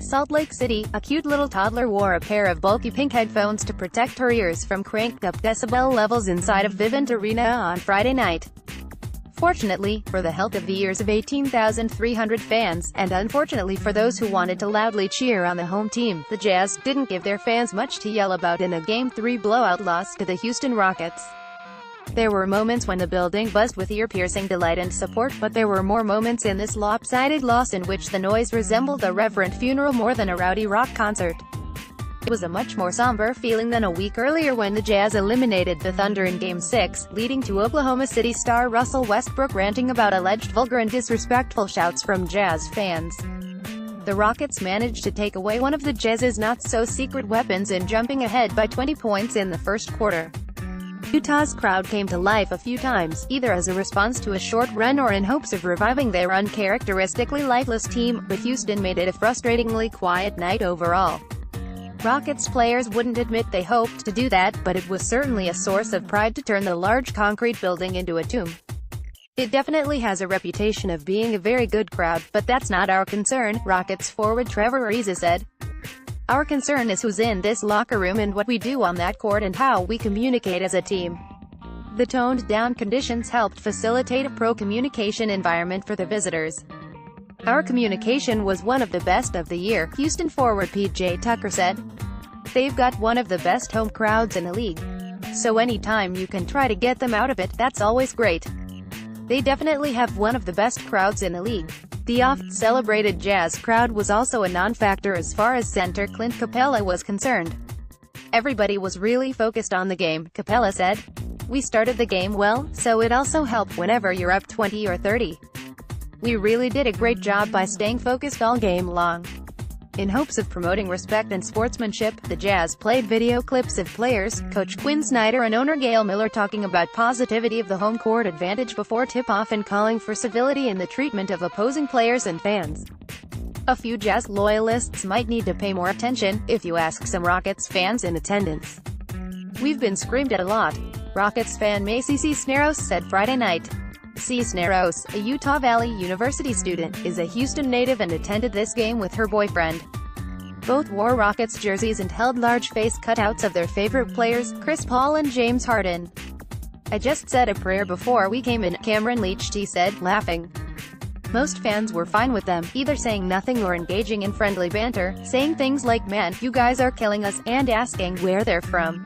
Salt Lake City, a cute little toddler wore a pair of bulky pink headphones to protect her ears from cranked-up decibel levels inside of Vivint Arena on Friday night. Fortunately, for the health of the ears of 18,300 fans, and unfortunately for those who wanted to loudly cheer on the home team, the Jazz didn't give their fans much to yell about in a Game 3 blowout loss to the Houston Rockets. There were moments when the building buzzed with ear-piercing delight and support, but there were more moments in this lopsided loss in which the noise resembled a reverent funeral more than a rowdy rock concert. It was a much more somber feeling than a week earlier when the Jazz eliminated the Thunder in Game 6, leading to Oklahoma City star Russell Westbrook ranting about alleged vulgar and disrespectful shouts from Jazz fans. The Rockets managed to take away one of the Jazz's not-so-secret weapons in jumping ahead by 20 points in the first quarter. Utah's crowd came to life a few times, either as a response to a short run or in hopes of reviving their uncharacteristically lifeless team, but Houston made it a frustratingly quiet night overall. Rockets players wouldn't admit they hoped to do that, but it was certainly a source of pride to turn the large concrete building into a tomb. It definitely has a reputation of being a very good crowd, but that's not our concern, Rockets forward Trevor Ariza said. Our concern is who's in this locker room and what we do on that court and how we communicate as a team. The toned-down conditions helped facilitate a pro-communication environment for the visitors. Our communication was one of the best of the year, Houston forward P.J. Tucker said. They've got one of the best home crowds in the league. So anytime you can try to get them out of it, that's always great. They definitely have one of the best crowds in the league. The oft-celebrated Jazz crowd was also a non-factor as far as center Clint Capella was concerned. Everybody was really focused on the game, Capella said. We started the game well, so it also helped whenever you're up 20 or 30. We really did a great job by staying focused all game long. In hopes of promoting respect and sportsmanship, the Jazz played video clips of players, coach Quinn Snyder and owner Gail Miller talking about positivity of the home court advantage before tip-off and calling for civility in the treatment of opposing players and fans. A few Jazz loyalists might need to pay more attention, if you ask some Rockets fans in attendance. We've been screamed at a lot, Rockets fan Macy Cisneros said Friday night. Cisneros, a Utah Valley University student, is a Houston native and attended this game with her boyfriend. Both wore Rockets jerseys and held large face cutouts of their favorite players, Chris Paul and James Harden. I just said a prayer before we came in, Cameron Leachty said, laughing. Most fans were fine with them, either saying nothing or engaging in friendly banter, saying things like "Man, you guys are killing us," and asking where they're from.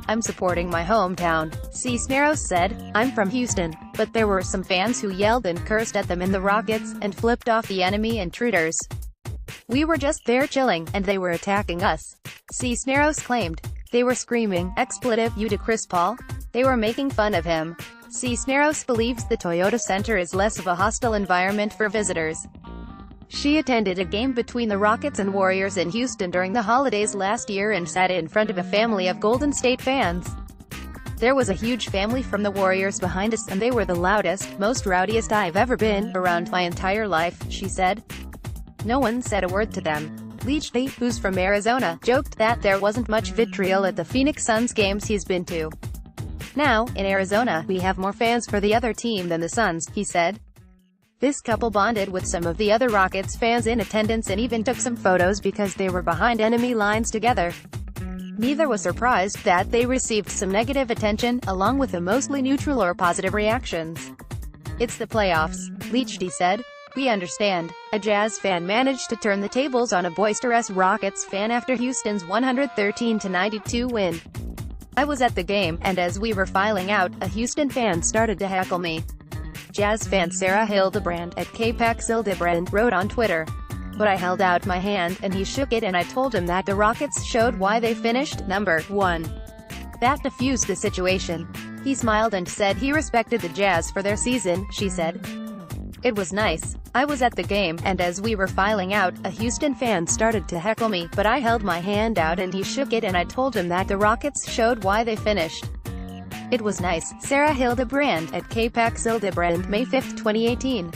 I'm supporting my hometown, Cisneros said. I'm from Houston, but there were some fans who yelled and cursed at them in the Rockets, and flipped off the enemy intruders. We were just there chilling, and they were attacking us, Cisneros claimed. They were screaming, expletive you to Chris Paul. They were making fun of him. Cisneros believes the Toyota Center is less of a hostile environment for visitors. She attended a game between the Rockets and Warriors in Houston during the holidays last year and sat in front of a family of Golden State fans. There was a huge family from the Warriors behind us, and they were the loudest, most rowdiest I've ever been around my entire life, she said. No one said a word to them. Leachty, who's from Arizona, joked that there wasn't much vitriol at the Phoenix Suns games he's been to. Now, in Arizona, we have more fans for the other team than the Suns, he said. This couple bonded with some of the other Rockets fans in attendance and even took some photos because they were behind enemy lines together. Neither was surprised that they received some negative attention, along with the mostly neutral or positive reactions. It's the playoffs, Leachty said. We understand. A Jazz fan managed to turn the tables on a boisterous Rockets fan after Houston's 113-92 win. I was at the game, and as we were filing out, a Houston fan started to heckle me. Jazz fan Sarah Hildebrand, at KPaxHildebrand, wrote on Twitter. But I held out my hand, and he shook it and I told him that the Rockets showed why they finished number 1. That diffused the situation. He smiled and said he respected the Jazz for their season, she said. It was nice. I was at the game, and as we were filing out, a Houston fan started to heckle me, but I held my hand out and he shook it and I told him that the Rockets showed why they finished. It was nice. Sarah Hildebrand, at KPaxHildebrand, May 5, 2018.